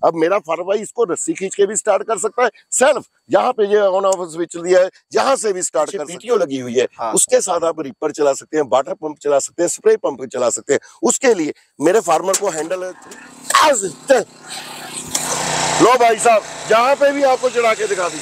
अब मेरा फार्म भाई इसको रस्सी खींच के भी स्टार्ट कर सकता है, सेल्फ यहाँ पे ये ऑन ऑफ स्विच दिया है, यहाँ से भी स्टार्ट कर सकते हैं। लगी हुई है, उसके साथ आप रिपर चला सकते हैं, वाटर पंप चला सकते हैं, स्प्रे पंप चला सकते हैं। उसके लिए मेरे फार्मर को हैंडल लो भाई साहब, जहाँ पे भी आपको चढ़ा के दिखा दी,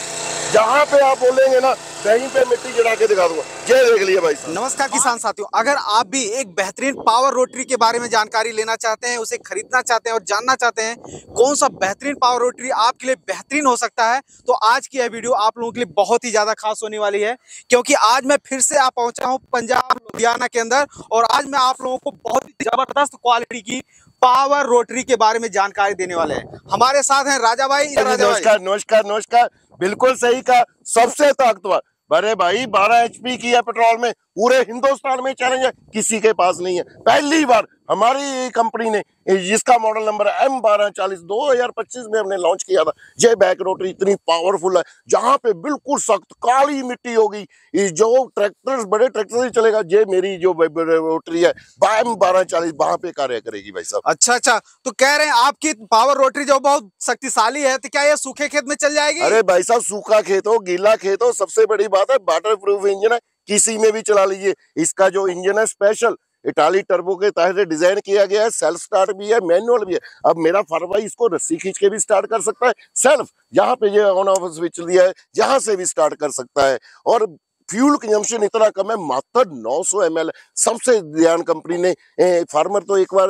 जहाँ पे आप बोलेंगे ना कहीं पे मिट्टी चढ़ा के दिखा दूंगा। ये देख लिया भाई साहब। नमस्कार किसान साथियों, अगर आप भी एक बेहतरीन पावर रोटरी के बारे में जानकारी लेना चाहते हैं, उसे खरीदना चाहते हैं और जानना चाहते हैं कौन सा बेहतरीन पावर रोटरी आपके लिए बेहतरीन हो सकता है, तो आज की यह वीडियो आप लोगों के लिए बहुत ही ज्यादा खास होने वाली है। क्योंकि आज मैं फिर से पहुंचा हूं पंजाब लुधियाना के अंदर, और आज मैं आप लोगों को बहुत ही जबरदस्त क्वालिटी की पावर रोटरी के बारे में जानकारी देने वाले हैं। हमारे साथ हैं राजा भाई। नमस्कार नमस्कार नमस्कार, बिल्कुल सही कहा, सबसे ताकतवर। अरे भाई 12 HP की है पेट्रोल में, पूरे हिंदुस्तान में चैलेंज है, किसी के पास नहीं है। पहली बार हमारी कंपनी ने, जिसका मॉडल नंबर M1240 2025 में हमने लॉन्च किया था, ये बैक रोटरी इतनी पावरफुल है, जहां पे बिल्कुल सख्त काली मिट्टी होगी, जो ट्रैक्टर बड़े ट्रैक्टर से चलेगा, ये मेरी जो रोटरी है M1240 वहां पे कार्य करेगी भाई साहब। अच्छा, तो कह रहे हैं आपकी पावर रोटरी जो बहुत शक्तिशाली है, तो क्या ये सूखे खेत में चल जाएगी? अरे भाई साहब, सूखा खेत हो, गीला खेत हो, सबसे बड़ी बात है वाटर प्रूफ इंजन है, किसी में भी चला लीजिए। इसका जो इंजन है स्पेशल इटाली टर्बो के तहत डिजाइन किया गया है, सेल्फ स्टार्ट भी है, मैनुअल भी है। अब मेरा फार्म भाई इसको रस्सी खींच के भी स्टार्ट कर सकता है, सेल्फ यहाँ पे ये ऑन ऑफ स्विच दिया है, यहाँ से भी स्टार्ट कर सकता है। और फ्यूल कंजम्पशन इतना कम है, मात्र 900 ml। सबसे ध्यान कंपनी ने, फार्मर तो एक बार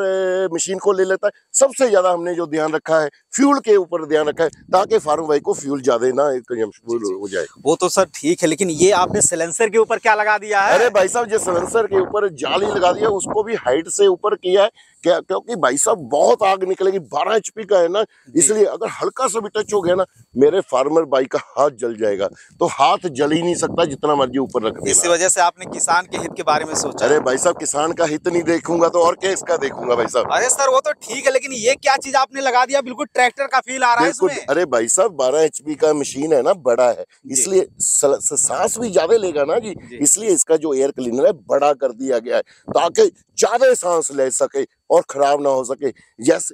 मशीन को ले लेता है, सबसे ज्यादा हमने जो ध्यान रखा है फ्यूल के ऊपर ध्यान रखा है, ताकि फार्मर भाई को फ्यूल ज्यादा ना कंजम्पशन हो जाए। वो तो सर ठीक है, लेकिन ये आपने सिलेंसर के ऊपर क्या लगा दिया है? अरे भाई साहब, ये सिलेंसर के ऊपर जाली लगा दिया, उसको भी हाइट से ऊपर किया है, क्या क्योंकि भाई साहब बहुत आग निकलेगी, 12 HP का है ना, इसलिए अगर हल्का सा भी टच हो गया ना, मेरे फार्मर भाई का हाथ जल जाएगा। तो हाथ जल ही नहीं सकता जितना मर्जी ऊपर रख देना। इसी वजह से आपने किसान के हित के बारे में सोचा? अरे भाई साहब, किसान का हित नहीं देखूंगा तो और क्या इसका देखूंगा भाई साहब। अरे सर वो तो ठीक है, लेकिन ये क्या चीज आपने लगा दिया, बिल्कुल ट्रैक्टर का फील आ रहा है इसमें। अरे भाई साहब, 12 HP का मशीन है ना, बड़ा है, इसलिए सांस भी ज्यादा लेगा ना जी, इसलिए इसका जो एयर क्लीनर है बड़ा कर दिया गया है, ताकि ज्यादा सांस ले सके और खराब ना हो सके। जैसे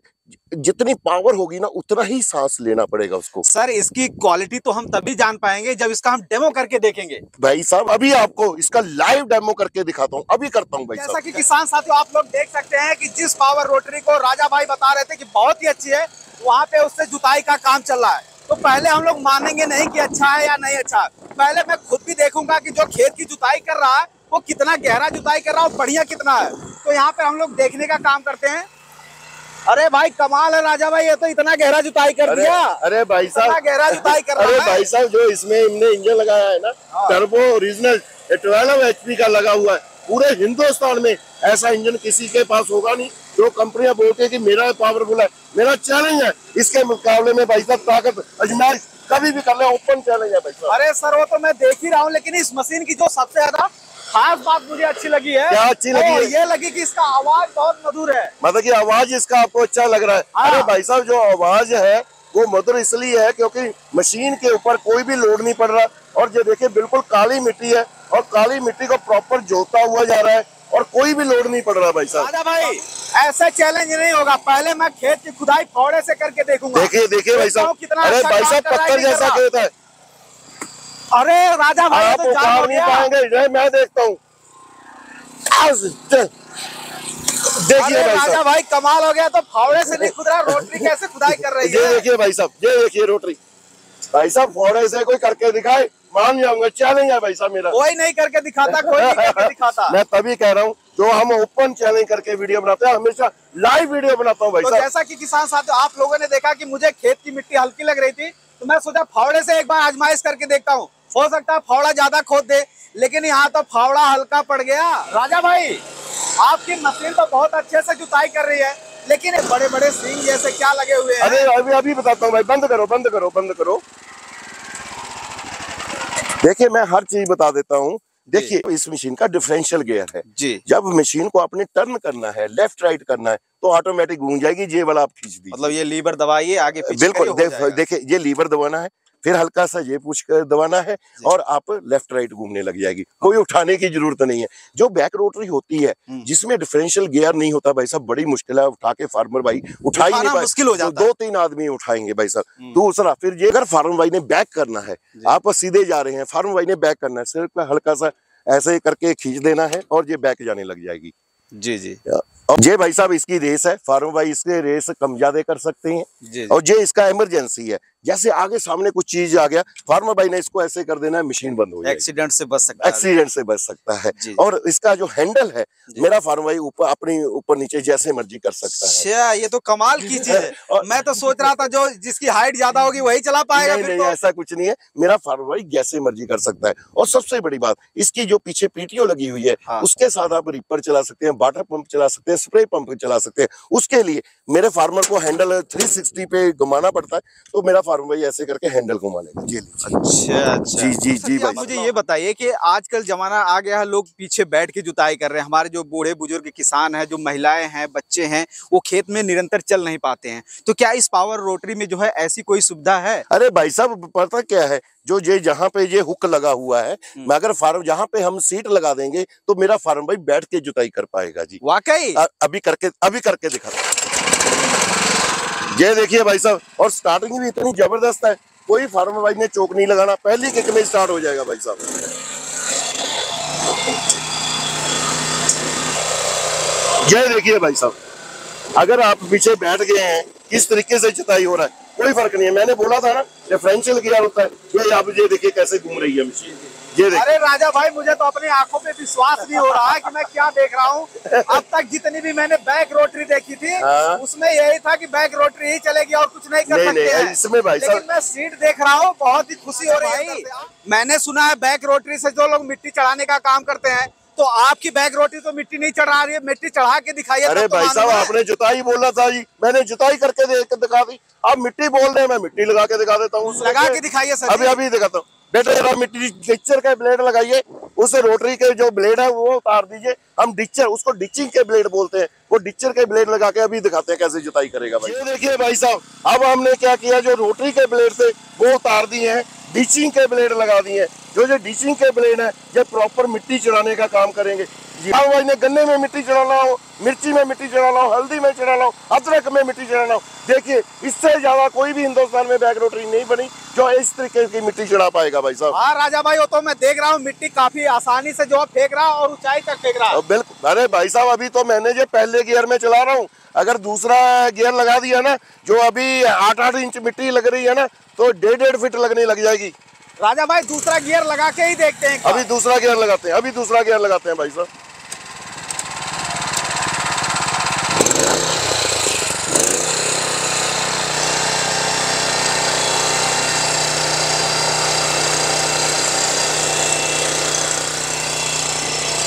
जितनी पावर होगी ना, उतना ही सांस लेना पड़ेगा उसको। सर इसकी क्वालिटी तो हम तभी जान पाएंगे जब इसका हम डेमो करके देखेंगे। भाई साहब, अभी आपको इसका लाइव डेमो करके दिखाता हूँ, अभी करता हूँ भाई साहब। जैसा कि किसान साथियों आप लोग देख सकते हैं कि जिस पावर रोटरी को राजा भाई बता रहे थे कि बहुत ही अच्छी है, वहाँ पे उससे जुताई का काम चल रहा है। तो पहले हम लोग मानेंगे नहीं कि अच्छा है या नहीं अच्छा है, पहले मैं खुद भी देखूंगा कि जो खेत की जुताई कर रहा है वो कितना गहरा जुताई कर रहा है और बढ़िया कितना है। तो यहाँ पे हम लोग देखने का काम करते हैं। अरे भाई कमाल है राजा भाई, ये तो इतना गहरा जुताई कर दिया। अरे भाई साहब, गहरा जुताई कर रहा है। अरे भाई साहब, जो इसमें हमने इंजन लगाया है ना, टर्बो ओरिजिनल 12 HP का लगा हुआ है, पूरे हिंदुस्तान में ऐसा इंजन किसी के पास होगा नहीं। जो कंपनियां बोलती है कि मेरा पावरफुल है, मेरा चैलेंज है, इसके मुकाबले में भाई साहब ताकत आजमाइश कभी भी कर ले, ओपन चैलेंज है भाई साहब। अरे सर वो तो मैं देख ही रहा हूँ, लेकिन इस मशीन की जो सबसे ज्यादा खास बात मुझे अच्छी लगी है, क्या अच्छी लगी है? ये लगी कि इसका आवाज बहुत मधुर है। मतलब कि आवाज इसका आपको अच्छा लग रहा है? अरे भाई साहब, जो आवाज है वो मधुर इसलिए है क्योंकि मशीन के ऊपर कोई भी लोड नहीं पड़ रहा, और ये देखिए बिल्कुल काली मिट्टी है, और काली मिट्टी को प्रॉपर जोता हुआ जा रहा है, और कोई भी लोड नहीं पड़ रहा भाई साहब। राजा भाई ऐसा चैलेंज नहीं होगा, पहले मैं खेत की खुदाई फावड़े से करके देखूंगा। देखिए भाई साहब, अरे भाई साहब पत्थर जैसा खेत है। अरे राजा भाई आप तो उखाड़ नहीं पाएंगे, मैं देखता हूँ। देखिए भाई राजा भाई कमाल हो गया, तो फावड़े से नहीं खुद रहा, रोटरी कैसे खुदाई कर रही है? ये देखिए भाई साहब, ये देखिए रोटरी। भाई साहब फावड़े से कोई करके दिखाए, मान जाऊंगा, चैलेंज है भाई साहब मेरा। कोई नहीं करके दिखाता, कोई नहीं करके दिखाता। मैं तभी कह रहा हूँ, जो हम ओपन चैलेंज करके वीडियो बनाते हैं, हमेशा लाइव वीडियो बनाता हूँ भाई साहब। जैसा कि किसान साथियों आप लोगों ने देखा कि मुझे खेत की मिट्टी हल्की लग रही थी, तो मैं सोचा फावड़े से एक बार आजमाइश करके देखता हूँ, हो सकता है फावड़ा ज्यादा खोद दे, लेकिन यहाँ तो फावड़ा हल्का पड़ गया। राजा भाई आपकी मशीन तो बहुत अच्छे से जुताई कर रही है, लेकिन ये बड़े बड़े सींग जैसे क्या लगे हुए हैं? अरे अभी बताता हूँ भाई, बंद करो। देखिए मैं हर चीज बता देता हूँ। देखिए इस मशीन का डिफरेंशियल गियर है जी। जब मशीन को आपने टर्न करना है, लेफ्ट राइट करना है, तो ऑटोमेटिक घूम जाएगी, ये वाला आप खींच दीजिए। मतलब ये लीवर दबाइए आगे पीछे, बिल्कुल। देखिए ये लीवर दबाना है, फिर हल्का सा ये पुश कर दबाना है और आप लेफ्ट राइट घूमने लग जाएगी, कोई उठाने की जरूरत नहीं है। जो बैक रोटरी होती है जिसमें डिफरेंशियल गियर नहीं होता भाई साहब, बड़ी मुश्किल है उठा के फार्मर भाई उठा ही नहीं पाए, मुश्किल हो जाता है। 2-3 आदमी उठाएंगे भाई साहब। दूसरा फिर ये अगर फार्मर भाई ने बैक करना है, आप सीधे जा रहे हैं, फार्मर भाई ने बैक करना है, सिर्फ हल्का सा ऐसे करके खींच देना है और ये बैक जाने लग जाएगी। जी जी। और ये भाई साहब इसकी रेस है, फार्मर भाई इसके रेस कम ज्यादा कर सकते हैं जी। और ये इसका इमरजेंसी है, जैसे आगे सामने कुछ चीज आ गया फार्मर भाई ने इसको ऐसे कर देना है, मशीन बंद हो जाएगी, एक्सीडेंट से बच सकता है, एक्सीडेंट से बच सकता है। और इसका जो हैंडल है मेरा फार्मर भाई ऊपर अपनी ऊपर नीचे जैसे मर्जी कर सकता है। अच्छा, ये तो कमाल की चीज है। और मैं तो सोच रहा था जो जिसकी हाइट ज्यादा होगी वही चला पाएगा। नहीं, नहीं, ऐसा कुछ नहीं है, मेरा फार्मर भाई जैसे मर्जी कर सकता है। और सबसे बड़ी बात इसकी जो पीछे पीटीओ लगी हुई है उसके साथ आप रिपर चला सकते हैं, वाटर पंप चला सकते हैं, स्प्रे पंप चला सकते हैं। उसके लिए मेरे फार्मर को हैंडल 360 पे घुमाना पड़ता है, तो मेरा फार्मर भाई ऐसे करके हैंडल घुमा लेगा। जी अच्छा जी जी जी भाई। मुझे ये बताइए कि आजकल जमाना आ गया है, लोग पीछे बैठ के जुताई कर रहे हैं। हमारे जो बूढ़े बुजुर्ग किसान हैं, जो महिलाएं हैं, बच्चे हैं, वो खेत में निरंतर चल नहीं पाते हैं, तो क्या इस पावर रोटरी में जो है ऐसी कोई सुविधा है? अरे भाई साहब पता क्या है, जो ये जहाँ पे ये हुक लगा हुआ है, मैं अगर फार्म जहाँ पे हम सीट लगा देंगे तो मेरा फार्म भाई बैठ के जुताई कर पाएगा जी। वाकई अभी करके दिखा, ये देखिए भाई साहब। और स्टार्टिंग भी इतनी जबरदस्त है, कोई फार्मर भाई ने चोक नहीं लगाना, पहली किक में स्टार्ट हो जाएगा भाई साहब। ये देखिए भाई साहब, अगर आप पीछे बैठ गए हैं किस तरीके से जुताई हो रहा है, कोई फर्क नहीं है। मैंने बोला था ना डिफरेंशियल गियर होता है, ये आप ये देखिए कैसे घूम रही है मशीन, ये देखिए। अरे राजा भाई, मुझे तो अपनी आंखों पे विश्वास नहीं हो रहा है कि मैं क्या देख रहा हूँ। अब तक जितनी भी मैंने बैक रोटरी देखी थी उसमें यही था कि बैक रोटरी ही चलेगी और कुछ नहीं कर सकते हैं। इसमें भाई साहब लेकिन मैं सीट देख रहा हूँ, बहुत ही खुशी हो रही है। मैंने सुना है बैक रोटरी से जो लोग मिट्टी चढ़ाने का काम करते हैं, तो आपकी बैक रोटरी तो मिट्टी नहीं चढ़ा रही है, मिट्टी चढ़ा के दिखाइए। अरे भाई साहब आपने जुताई बोला था जी, मैंने जुताई करके दिखा दी, आप मिट्टी बोल रहे हैं, मैं मिट्टी लगा के दिखा देता हूँ। लगा के दिखाइए सर। अभी दिखाता हूँ। बेटा जरा मिट्टी डिचर का ब्लेड लगाइए, उस रोटरी के जो ब्लेड है वो उतार दीजिए, हम डिचर उसको डिचिंग के ब्लेड बोलते हैं, वो डिचर के ब्लेड लगा के अभी दिखाते हैं कैसे जुताई करेगा भाई। ये देखिए भाई साहब, अब हमने क्या किया, जो रोटरी के ब्लेड थे वो उतार दिए हैं, डिचिंग के ब्लेड लगा दिए हैं। जो डिचिंग के ब्लेड है ये प्रॉपर मिट्टी चढ़ाने का काम करेंगे। भाई ने गन्ने में मिट्टी चढ़ाना हो, मिर्ची में मिट्टी चढ़ाना हो, हल्दी में चढ़ाना हो, अदरक में मिट्टी चढ़ाना हो, देखिए इससे ज्यादा कोई भी हिंदुस्तान में बैक रोटरी नहीं बनी जो इस तरीके की मिट्टी चढ़ा पाएगा भाई साहब। हाँ राजा भाई, वो तो मैं देख रहा हूँ मिट्टी काफी आसानी से जो फेंक रहा और ऊंचाई तक फेंक रहा है। बिल्कुल। अरे भाई साहब अभी तो मैंने जो पहले गियर में चला रहा हूँ, अगर दूसरा गियर लगा दिया ना, जो अभी 8-8 इंच मिट्टी लग रही है ना, तो 1.5 फीट लगने लग जाएगी। राजा भाई दूसरा गियर लगा के ही देखते हैं। अभी दूसरा गियर लगाते हैं, भाई साहब।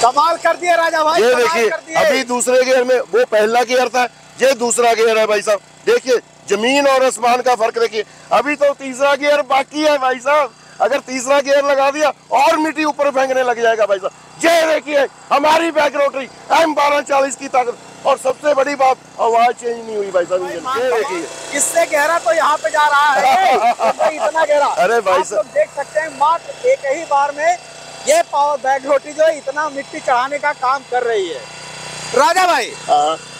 कमाल कर दिया राजा भाई, ये देखिए अभी दूसरे गियर में, वो पहला गियर था, ये दूसरा गियर है भाई साहब। देखिए जमीन और आसमान का फर्क देखिए। अभी तो तीसरा गियर बाकी है भाई साहब, अगर तीसरा गियर लगा दिया और मिट्टी ऊपर फेंकने लग जाएगा भाई साहब। ये देखिए हमारी बैक रोटरी M1240 की ताकत, और सबसे बड़ी बात आवाज चेंज नहीं हुई भाई साहब। ये देखिए इससे गहरा तो यहाँ पे जा रहा है इतना गहरा। अरे भाई साहब देख सकते हैं मात्र एक ही बार में ये पावर बैक रोटरी जो है इतना मिट्टी चढ़ाने का काम कर रही है। राजा भाई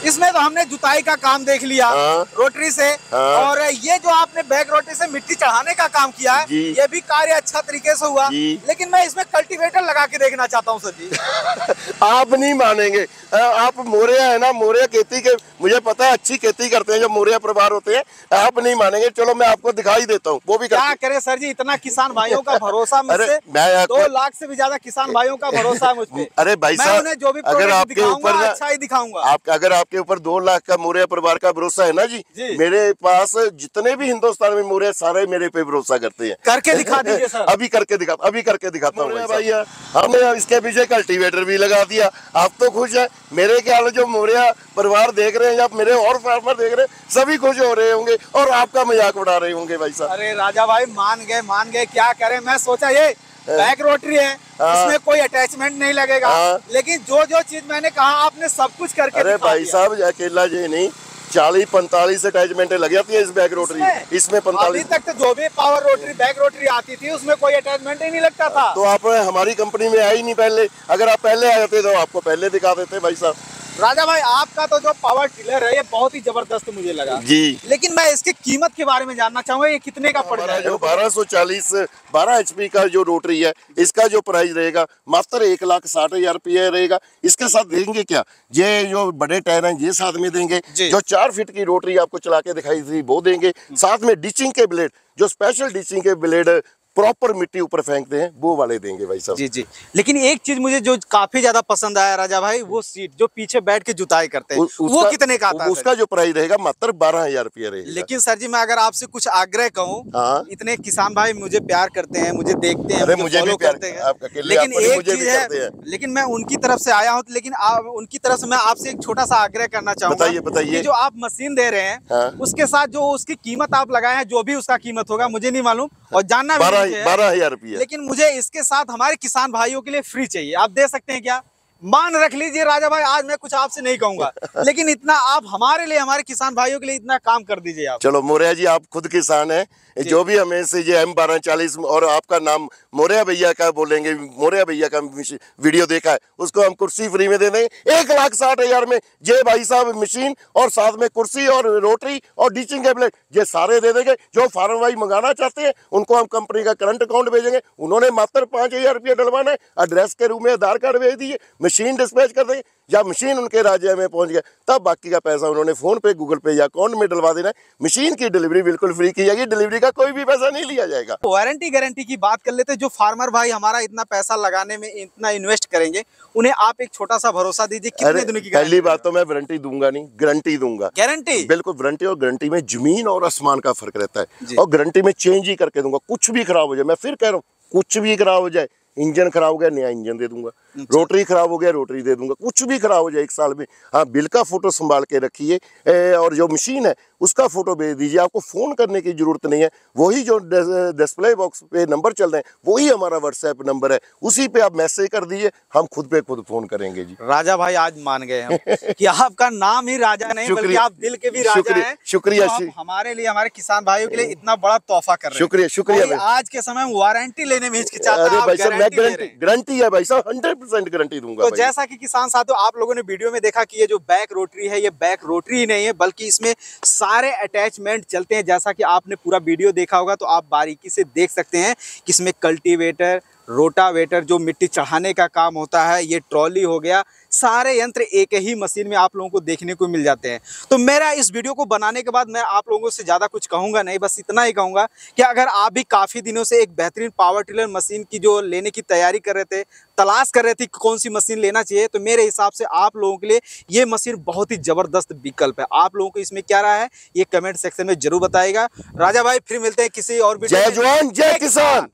इसमें तो हमने जुताई का काम देख लिया रोटरी से, और ये जो आपने बैक रोटरी से मिट्टी चढ़ाने का काम किया है ये भी कार्य अच्छा तरीके से हुआ, लेकिन मैं इसमें कल्टीवेटर लगा के देखना चाहता हूँ सर जी। आप नहीं मानेंगे, आप मोरिया है ना, मोरिया खेती के मुझे पता है अच्छी खेती करते हैं जो मोरिया परिवार होते हैं, आप नहीं मानेंगे। चलो मैं आपको दिखाई देता हूँ, वो भी क्या करे सर जी, इतना किसान भाइयों का भरोसा मुझसे, 2 लाख से भी ज्यादा किसान भाइयों का भरोसा है मुझ पे। अरे भाई साहब जो भी अगर आपके ऊपर अच्छा ही दिखाऊंगा, अगर आपके ऊपर 2 लाख का मोरिया परिवार का भरोसा है ना जी, मेरे पास जितने भी हिंदुस्तान में मोरिया सारे मेरे पे भरोसा करते हैं। करके दिखा दीजिए सर। अभी करके दिखाता हूँ भैया। हमने इसके पीछे कल्टीवेटर भी लगा दिया, आप तो खुश है। मेरे ख्याल जो मोरिया परिवार देख रहे हैं या मेरे और फार्मर देख रहे हैं सभी खुश हो रहे होंगे और आपका मजाक उड़ा रहे होंगे भाई साहब। अरे राजा भाई मान गए, क्या करें। मैं सोचा ये बैक रोटरी है, इसमें कोई अटैचमेंट नहीं लगेगा, लेकिन जो चीज मैंने कहा आपने सब कुछ करके अरे भाई साहब अकेला ये नहीं, 40-45 अटैचमेंट लग जाती है इस बैक रोटरी, इसमें 45। अभी तक तो जो भी पावर रोटरी बैक रोटरी आती थी उसमें कोई अटैचमेंट ही नहीं लगता था। तो आप हमारी कंपनी में आए ही नहीं पहले, अगर आप पहले आए होते तो आपको पहले दिखा देते भाई साहब। राजा भाई आपका तो जो पावर टिलर है ये बहुत ही जबरदस्त मुझे लगा जी, लेकिन मैं इसकी कीमत के बारे में जानना चाहूंगा, ये कितने का पड़ हमारा जाएगा? जो 1240 12 HP का जो रोटरी है, इसका जो प्राइस रहेगा मात्र 1,60,000 रुपये रहेगा। इसके साथ देंगे क्या, ये जो बड़े टायर हैं ये साथ में देंगे, जो 4 फीट की रोटरी आपको चला के दिखाई थी वो देंगे, साथ में डिचिंग के ब्लेड, जो स्पेशल डिचिंग के ब्लेड प्रॉपर मिट्टी ऊपर फेंकते हैं वो वाले देंगे भाई साहब। जी जी। लेकिन एक चीज मुझे जो काफी ज्यादा पसंद आया राजा भाई, वो सीट जो पीछे बैठ के जुताई करते हैं वो कितने का आता है? उसका जो प्राइस रहेगा मात्र 12,000 रुपया रहेगा। लेकिन सर जी मैं अगर आपसे कुछ आग्रह कहूँ, हाँ? इतने किसान भाई मुझे प्यार करते हैं, मुझे देखते हैं, मुझे भी करते हैं, लेकिन एक चीज है, लेकिन मैं उनकी तरफ से आया हूँ, लेकिन उनकी तरफ से मैं आपसे एक छोटा सा आग्रह करना चाहूंगा। बताइए। जो आप मशीन दे रहे हैं उसके साथ जो उसकी कीमत आप लगाए हैं, जो भी उसका कीमत होगा मुझे नहीं मालूम और जानना भी 12,000 रुपया, लेकिन मुझे इसके साथ हमारे किसान भाइयों के लिए फ्री चाहिए। आप दे सकते हैं क्या? मान रख लीजिए राजा भाई, आज मैं कुछ आपसे नहीं कहूंगा लेकिन इतना आप हमारे लिए, हमारे किसान भाइयों के लिए इतना काम कर दीजिए आप। चलो मोरिया जी, आप खुद किसान हैं, जो भी हमें से ये M1240 और आपका नाम मोरिया भैया का बोलेंगे, मोरिया भैया का वीडियो देखा है, उसको हम कुर्सी फ्री में दे देंगे 1,60,000 में। ये भाई साहब मशीन और साथ में कुर्सी और रोटरी और डीचिंग कैबिनेट ये सारे दे देंगे। जो फार्म भाई मंगाना चाहते हैं उनको हम कंपनी का करंट अकाउंट भेजेंगे, उन्होंने मात्र 5,000 रुपया डलवाना है, एड्रेस के रूप में आधार कार्ड भेज दिए, मशीन डिस्पैच कर देंगे। जब मशीन उनके राज्य में पहुंच गया तब बाकी का पैसा उन्होंने फोन पे, गूगल पे या अकाउंट में डलवा देना है। मशीन की डिलीवरी बिल्कुल फ्री की जाएगी, डिलीवरी का कोई भी पैसा नहीं लिया जाएगा। वारंटी गारंटी की बात कर लेते हैं, जो फार्मर भाई हमारा इतना पैसा लगाने में इतना इन्वेस्ट करेंगे, उन्हें आप एक छोटा सा भरोसा दीजिए, कितने दिनों की पहली बात तो मैं वारंटी दूंगा नहीं, गारंटी दूंगा। गारंटी बिल्कुल, वारंटी और गारंटी में जमीन और आसमान का फर्क रहता है, और गारंटी में चेंज ही करके दूंगा। कुछ भी खराब हो जाए, मैं फिर कह रहा हूँ, कुछ भी खराब हो जाए, इंजन खराब हो गया नया इंजन दे दूंगा, रोटरी खराब हो गया रोटरी दे दूंगा, कुछ भी खराब हो जाए 1 साल में। हाँ, बिल का फोटो संभाल के रखिए, और जो मशीन है उसका फोटो भेज दीजिए। आपको फोन करने की जरूरत नहीं है, वही जो डिस्प्ले बॉक्स पे नंबर चल रहे हैं वही हमारा व्हाट्सएप नंबर है, उसी पे आप मैसेज कर दीजिए, हम खुद पे खुद फोन करेंगे जी। राजा भाई आज मान गए हम कि आपका नाम ही राजा नहीं बल्कि आप दिल के भी राजा हैं। शुक्रिया। तो हमारे लिए, हमारे किसान भाइयों के लिए इतना बड़ा तोहफा कर रहे हैं। शुक्रिया। आज के समय में वारंटी लेने में हिचकिचाता है, भाई साहब, मैं गारंटी है भाई साहब, 100% गारंटी दूंगा। तो जैसा कि किसान साथियों आप लोगों ने वीडियो में देखा कि ये जो बैक रोटरी है, ये बैक रोटरी ही नहीं है बल्कि इसमें सारे अटैचमेंट चलते हैं। जैसा कि आपने पूरा वीडियो देखा होगा तो आप बारीकी से देख सकते हैं कि इसमें कल्टीवेटर, रोटावेटर जो मिट्टी चढ़ाने का काम होता है, ये ट्रॉली हो गया, सारे यंत्र एक ही मशीन में आप लोगों को देखने को मिल जाते हैं। तो मेरा इस वीडियो को बनाने के बाद मैं आप लोगों से ज़्यादा कुछ कहूँगा नहीं, बस इतना ही कहूँगा कि अगर आप भी काफ़ी दिनों से एक बेहतरीन पावर टिलर मशीन की जो लेने की तैयारी कर रहे थे, तलाश कर रहे थे कि कौन सी मशीन लेना चाहिए, तो मेरे हिसाब से आप लोगों के लिए ये मशीन बहुत ही ज़बरदस्त विकल्प है। आप लोगों को इसमें क्या रहा है ये कमेंट सेक्शन में जरूर बताइएगा। राजा भाई फिर मिलते हैं किसी और वीडियो में। जय जवान जय किसान।